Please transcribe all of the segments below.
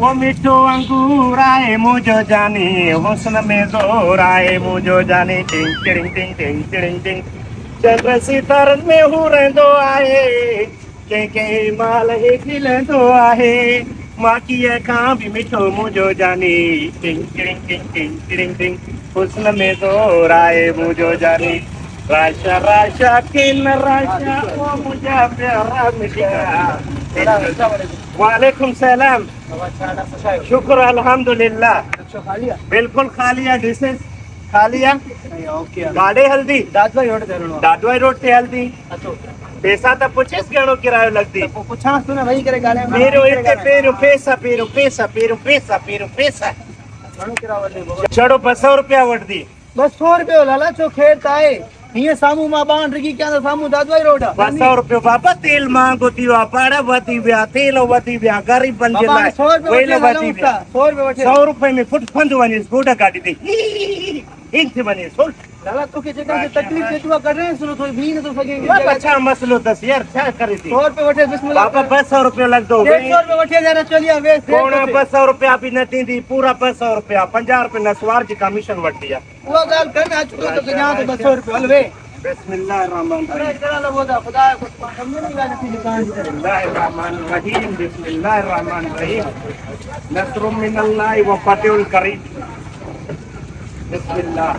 वो मिठो अंगूर आए मुझो जाने हुस्न में जोर आए मुझो जाने टिंग टिंग टिंग टिंग टिंग टिंग चंद्र सितारन में हूँ रहंदो आहे के माल हे खिलंदो आहे माकीअ खां बि मिठो मुझो जाने टिंग टिंग टिंग टिंग टिंग टिंग हुस्न में जोर आए मुझो जाने राशा राशा किन राशा ओ मुझा प्यारा मिठा वालेकुम सलाम शुक्र अल्हम्दुलिल्लाह बिल्कुल खा लिया डिशेस खा लिया गाड़े हल्दी दादवाई रोड ते हल्दी पैसा तो पुछेस घणो किरायो लगदी पुछां तू न वही करे गाले पेरो इते पेरो पैसा पेरो पैसा पेरो पैसा पेरो पैसा घणो किरायो वठे चढ़ो 200 रुपया वठदी 200 रुपयो लाला छो खेर ताए हिय सामू मां बाण रगी क्या तो सामू दादवाई रोड 200 रुपयो बाबा तेल महंगो थी वियो पाड़ा वधी विया तेल वधी विया गरीबन जे लाइ 100 रुपए वधी विया 100 रुपए वठे 100 रुपए में फुट फंद वञे गोडा काटी दे इंच वञे सोल लाला तो के जगह से तकलीफ से तू कर रहे हैं सुनो थोड़ी भी न तो सके बाबा छा मसलो दस यार छा करे थी 100 रुपए वठे बिस्मिल्लाह बाबा 200 रुपया लग दो 150 रुपए वठे जरा चलिया वे कोण 200 रुपया भी न थींदी पूरा 200 रुपया 50 रुपया नसवार जी कमीशन वठी है वो गाल कर अच तो यहां तो 200 रुपए हल वे बिस्मिल्लाह रहमान अरे जरा लगो दा खुदा को समझ नहीं आ रही दुकान से बिस्मिल्लाह रहमान रहीम नसरुम मिनल्लाह व फतहुल करीम बिस्मिल्लाह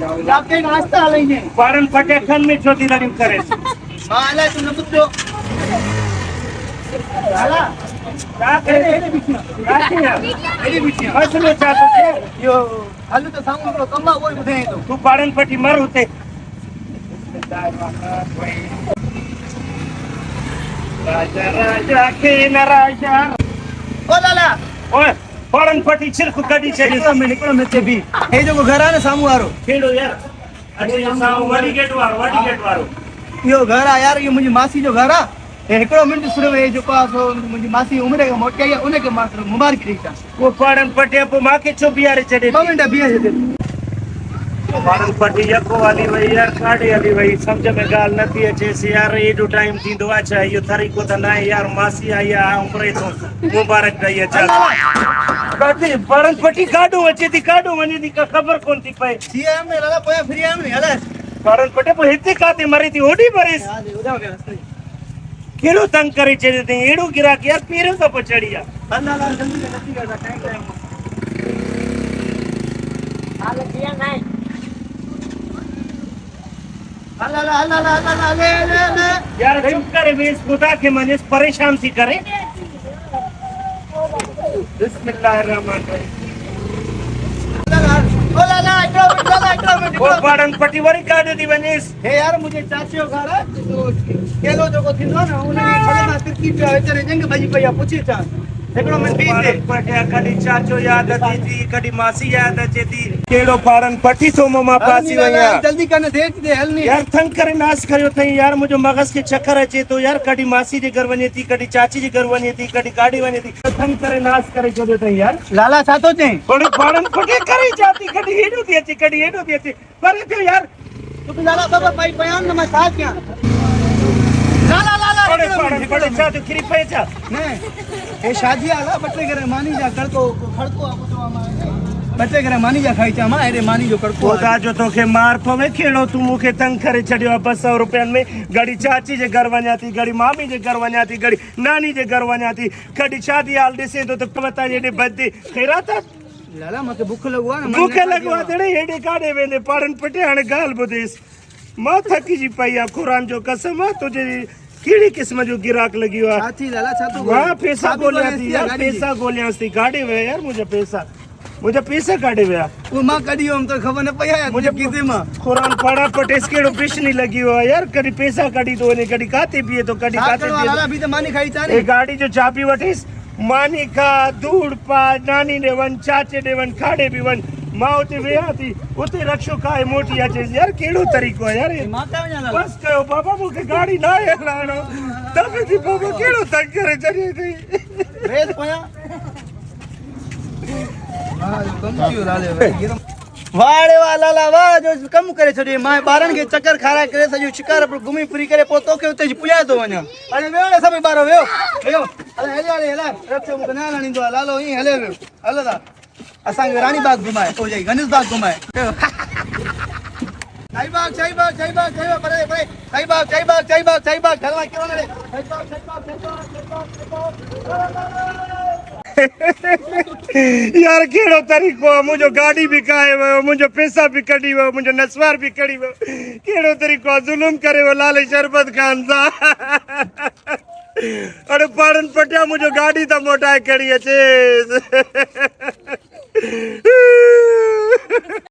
जाके नाश्ता लेंगे पारन फटे खन में छोटी लड़ी करे हां तुम न पूछो लाला क्या करे एडी बिटिया मसलो चाहतो छे यो हल तो सामू को कम्बा वो बुधाई तो तू पारन फटी मर होते राजा राजा के न राजा ओ लाला ओए पारन फटी छिरक कडी छे निकलो में भी हे जो घर आ ने सामू वारो खेड़ो यार अरे सामू वडी गेट वारो यो घर आ यार ये मुझी मासी जो घर आ एकड़ो मिनट सुनो ये जो पास मुझी मासी उम्र के मोट के उन्हें के मात्र मुबारक रीता वो पारन फटे पो माके छो बियारे चढ़े 2 मिनट बिया दे पारन फटी यको वाली वही यार काढे वाली वही समझ में गाल नथी अचे से यार एडो टाइम थींदो अच्छा यो तरीको त ना यार मासी आई आ उम्र तो मुबारक दई अचा काटे पारन फटी काढो अचे थी काढो वने थी का खबर कोन थी पए सीएम में लाला पोया फ्री एम नहीं हले पारन फटे पो हिते काते मरी थी ओडी मरीस हां उदा के केड़ो तंग करे चढ़े थी एडो गिराक यार पेरो का पचड़िया लाला जल्दी नथी करता टाइम हाल किया नहीं ले यार चुप करे बेस खुदा के मनीष परेशान थी करे बिस्मिल्लाहिर्रहमानिर्रहीम ओ लाला इधर वो पारन फटी वरी काढे थी वनीस हे यार मुझे चाचियो घर तो केलो जो को थिंदो ना उन खले ना तिरकी पे चरे जंग भाजी पया पूछी चा एकड़ो में पी दे पटिया कडी चाचो याद अची थी कडी मासी याद अचे थी केड़ो पारन फटी सो मां पासी वया जल्दी करने देख दे हल नहीं यार तंग करे नाश करियो थई यार मुझो मगज के चक्कर अचे तो यार कडी मासी जे घर वने थी कडी चाची जे घर वने थी कडी गाड़ी वने थी तंग करे नाश करे छो थई यार लाला छातो चे थोड़ी पारन फटे करे जाती कडी हेडो थी अचे कडी हेडो थी अचे पर थियो यार तू लाला बाबा भाई बयान न मैं साथ क्या लाला लाला बड़े पारन फटे चा तो खरी पे चा नहीं ए शादी आला बटले करे मानी जा कड़को खड़को आपो तो मा बटले करे मानी जा खाई चा मा अरे मानी जो कड़को खुदा जो तोखे मार पवे खेड़ो तू मुखे तंग करे छड़ियो 200 रुपयन में गड़ी चाची जे घर वञा थी गड़ी मामी जे घर वञा थी गड़ी नानी जे घर वञा थी कड़ी शादी हाल ॾिसे तो पता जेडे बदे खैरात लाला मके भूख लगवा ना भूख लगवा दड़े हेडे काडे वेंदे पारन पटे हाणे गाल बुधेस मां थकी जी पई आ कुरान जो कसम आ तुझे केड़ी किस्म जो गिराक लगी हुआ साथी लाला छातो वाह पैसा गोलिया थी यार पैसा गोलिया थी गाड़ी वे यार मुझे पैसा काढे विया वो मां कडियो हम तो खबर न पया मुझे किसे मां कुरान पढ़ा पटेस केड़ो पिश नहीं लगी हुआ यार कडी पैसा काढी तो ने कडी काते पिए तो कडी काते पिए लाला भी तो मानी खाई चा ने ए गाड़ी जो चाबी वठीस मानी का दूड़ पा नानी ने वन चाचे ने वन खाड़े भी वन मां उते वेहा थी उते रक्षो खाए मोटी अचे यार केड़ो तरीको है यार माता वञा लाला बस कयो बाबा मुके गाड़ी ना हलाणो तबे थी बाबा केड़ो तंग करे चढ़ी थी रेस पया हां कम कियो लाले भाई वाड़े वाला लावा जो कम करे छॾे मां ॿारनि खे चक्कर खाराए करे सॼो शिकार पर घुमी फिरी करे पोइ तोखे उते पुॼाए थो वञा। अरे वियो रे सभई ॿार वियो वियो हले हले हले हले रखो मूंखे न हलणींदो आहे लालो ईअं हले वियो हलो था असांखे रानी बाग घुमाए पोइ जाई गणेश बाग घुमाए शाही बाग शाही बाग शाही बाग शाही बाग परे परे शाही बाग शाही बाग शाही बाग शाही बाग हलवा क्यों न रे शाही बाग शाही बाग शाही बाग यार कहिड़ो तरीक़ो आहे मुंहिंजो गाॾी बि काए वियो मुंहिंजो पैसा बि कढी वियो मुंहिंजो नसवार बि कढी वियो कहिड़ो तरीक़ो आहे ज़ुल्म करे वियो लाल शरबत ख़ान सां अड़े पाड़नि पटिया मुंहिंजो गाॾी त मोटाए खणी अचेसि